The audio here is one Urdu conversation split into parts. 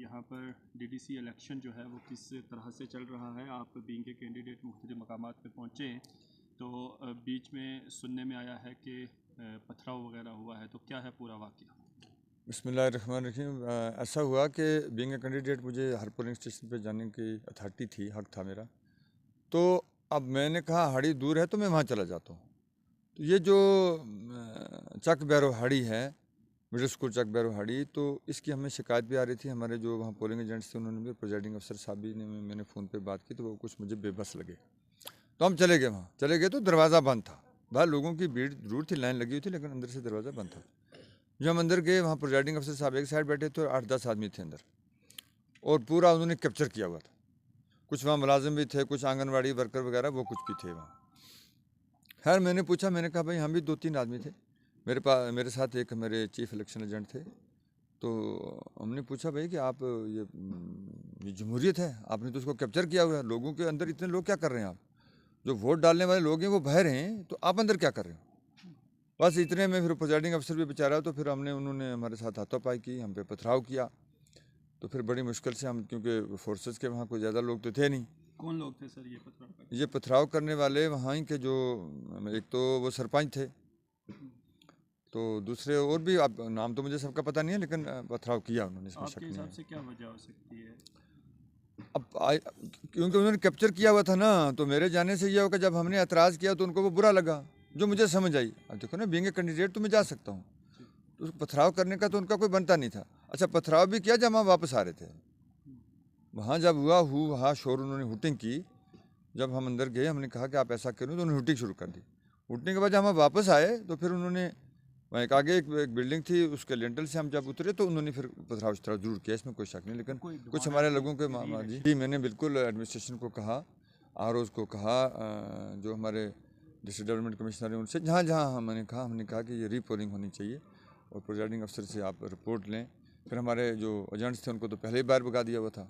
یہاں پر ڈی ڈی سی الیکشن جو ہے وہ کس طرح سے چل رہا ہے؟ آپ بینگ کے کینڈیڈیٹ مختلف مقامات پہ پہنچے ہیں تو بیچ میں سننے میں آیا ہے کہ پتھراؤ وغیرہ ہوا ہے، تو کیا ہے پورا واقعہ؟ بسم اللہ الرحمن الرحیم۔ ایسا ہوا کہ بینگ اے کینڈیڈیٹ مجھے ہر پولنگ اسٹیشن پہ جانے کی اتھارٹی تھی، حق تھا میرا۔ تو اب میں نے کہا ہاڑی دور ہے تو میں وہاں چلا جاتا ہوں۔ تو یہ جو چک بیرو ہاڑی ہے، مڈل اسکول چک بیرو ہاڑی، تو اس کی ہمیں شکایت بھی آ رہی تھی۔ ہمارے جو وہاں پولنگ ایجنٹس تھے انہوں نے بھی، پریزائڈنگ افسر صاحب بھی نے، میں نے فون پہ بات کی تو وہ کچھ مجھے بے بس لگے۔ تو ہم چلے گئے، وہاں چلے گئے تو دروازہ بند تھا۔ باہر لوگوں کی بھیڑ ضرور تھی، لائن لگی ہوئی تھی، لیکن اندر سے دروازہ بند تھا۔ جب ہم اندر گئے، وہاں پریزائڈنگ افسر صاحب ایک سائڈ بیٹھے تھے اور 8-10 آدمی تھے اندر، اور پورا انہوں نے کیپچر کیا ہوا تھا۔ کچھ وہاں ملازم بھی تھے، کچھ آنگن واڑی ورکر وغیرہ، وہ کچھ بھی تھے وہاں۔ خیر میں نے پوچھا، میں نے کہا بھائی ہم بھی 2-3 آدمی تھے، میرے ساتھ ایک میرے چیف الیکشن ایجنٹ تھے۔ تو ہم نے پوچھا بھائی کہ آپ یہ جمہوریت ہے، آپ نے تو اس کو کیپچر کیا ہوا ہے، لوگوں کے اندر اتنے لوگ کیا کر رہے ہیں؟ آپ جو ووٹ ڈالنے والے لوگ ہیں وہ باہر ہیں، تو آپ اندر کیا کر رہے ہو؟ بس اتنے میں پھر پریزائڈنگ افسر بھی بیچارہ، تو پھر انہوں نے ہمارے ساتھ ہاتھوں پائی کی، ہم پہ پتھراؤ کیا۔ تو پھر بڑی مشکل سے ہم، کیونکہ فورسز کے وہاں کوئی زیادہ لوگ تو تھے نہیں۔ کون لوگ تھے سر یہ پتھراؤ کرنے والے وہاں کے جو ایک تو وہ سرپنچ تھے، تو دوسرے اور بھی، اب نام تو مجھے سب کا پتہ نہیں ہے، لیکن پتھراؤ کیا انہوں نے، اس میں آپ شک کے نہیں ہے۔ حساب سے کیا وجہ ہو سکتی ہے؟ اب کیونکہ انہوں نے کیپچر کیا ہوا تھا نا، تو میرے جانے سے یہ ہوگا جب ہم نے اعتراض کیا تو ان کو وہ برا لگا، جو مجھے سمجھ آئی۔ اب دیکھو نا، بینگ اے کینڈیڈیٹ تو میں جا سکتا ہوں، تو پتھراؤ کرنے کا تو ان کا کوئی بنتا نہیں تھا۔ اچھا پتھراؤ بھی کیا جب ہم واپس آ رہے تھے، وہاں جب وہاں شور انہوں نے ہوٹنگ کی۔ جب ہم اندر گئے، ہم نے کہا کہ آپ ایسا کریں، تو انہوں نے ہوٹنگ شروع کر دی۔ ہوٹنگ کے بعد جب ہم واپس آئے تو پھر انہوں نے وہاں آگے ایک بلڈنگ تھی، اس کے لینٹل سے ہم جب اترے تو انہوں نے پھر پتھراؤ ضرور کیا، اس میں کوئی شک نہیں۔ لیکن کچھ ہمارے لوگوں کے جی میں نے بالکل ایڈمنسٹریشن کو کہا، آر اوز کو کہا، جو ہمارے ڈسٹرکٹ ڈیولپمنٹ کمشنر ہیں ان سے، جہاں جہاں ہم نے کہا کہ یہ ری پولنگ ہونی چاہیے، اور پریزائڈنگ افسر سے آپ رپورٹ لیں۔ پھر ہمارے جو ایجنٹس تھے ان کو تو پہلے ہی باہر بھگا دیا ہوا تھا۔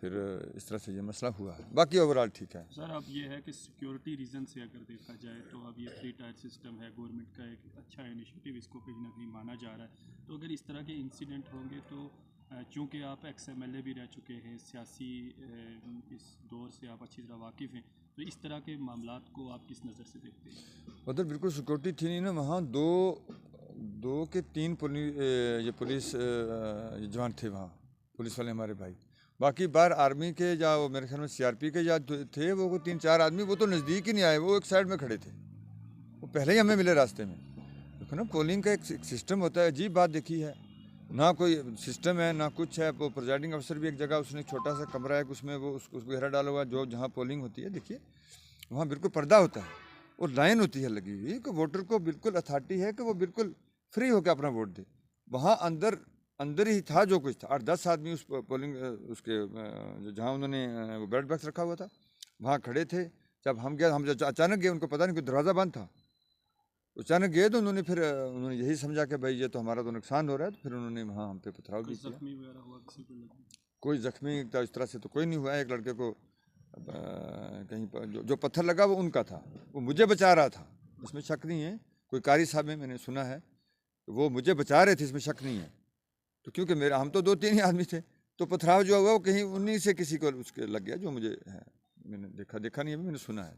پھر اس طرح سے یہ مسئلہ ہوا ہے، باقی اوورآل ٹھیک ہے سر۔ اب یہ ہے کہ سیکیورٹی ریزن سے اگر دیکھا جائے تو اب یہ 3 ٹائر سسٹم ہے، گورنمنٹ کا ایک اچھا انیشیٹو، اس کو کہیں نہ کہیں مانا جا رہا ہے۔ تو اگر اس طرح کے انسیڈنٹ ہوں گے تو چونکہ آپ ایکس ایم ایل اے بھی رہ چکے ہیں، سیاسی اس دور سے آپ اچھی طرح واقف ہیں، تو اس طرح کے معاملات کو آپ کس نظر سے دیکھتے ہیں؟ ادھر بالکل سیکورٹی تھی نہیں نا، وہاں دو کے 3 پولیس جوان تھے وہاں، پولیس والے ہمارے بھائی۔ باقی باہر آرمی کے یا میرے خیال میں سی آر پی کے یا تھے وہ 3-4 آدمی، وہ تو نزدیک ہی نہیں آئے، وہ ایک سائڈ میں کھڑے تھے، وہ پہلے ہی ہمیں ملے راستے میں۔ دیکھو نا، پولنگ کا ایک سسٹم ہوتا ہے، عجیب بات دیکھی ہے، نہ کوئی سسٹم ہے نہ کچھ ہے۔ وہ پریزائڈنگ افسر بھی ایک جگہ، اس نے چھوٹا سا کمرہ ہے، اس میں وہ اس کو گہرا ڈالا ہوا ہے، جہاں پولنگ ہوتی ہے، دیکھیے وہاں بالکل پردہ ہوتا ہے اور لائن ہوتی ہے لگی ہوئی کہ ووٹر کو بالکل اتھارٹی ہے کہ وہ بالکل فری ہو کے اپنا ووٹ دے۔ وہاں اندر ہی تھا جو کچھ تھا، 8-10 آدمی اس پولنگ اس کے جہاں انہوں نے وہ بیلٹ باکس رکھا ہوا تھا وہاں کھڑے تھے۔ جب ہم اچانک گئے، ان کو پتہ نہیں، کوئی دروازہ بند تھا، اچانک گئے تو انہوں نے یہی سمجھا کہ بھائی یہ تو ہمارا تو نقصان ہو رہا ہے، تو پھر انہوں نے وہاں ہم پہ پتھراؤ بھی کیا۔ زخمی وغیرہ ہوا کسی کو؟ کوئی زخمی اس طرح سے تو کوئی نہیں ہوا ہے۔ ایک لڑکے کو کہیں پر جو پتھر لگا وہ ان کا تھا، وہ مجھے بچا رہا تھا، اس میں شک نہیں ہے۔ کوئی قاری صاحب ہیں، میں نے سنا ہے، وہ مجھے بچا رہے تھے، اس میں شک نہیں ہے۔ تو کیونکہ ہم تو 2-3 ہی آدمی تھے، تو پتھراؤ جو ہوا وہ کہیں انہی سے کسی کو اس کے لگ گیا، جو مجھے ہے، میں نے دیکھا نہیں ہے، میں نے سنا ہے۔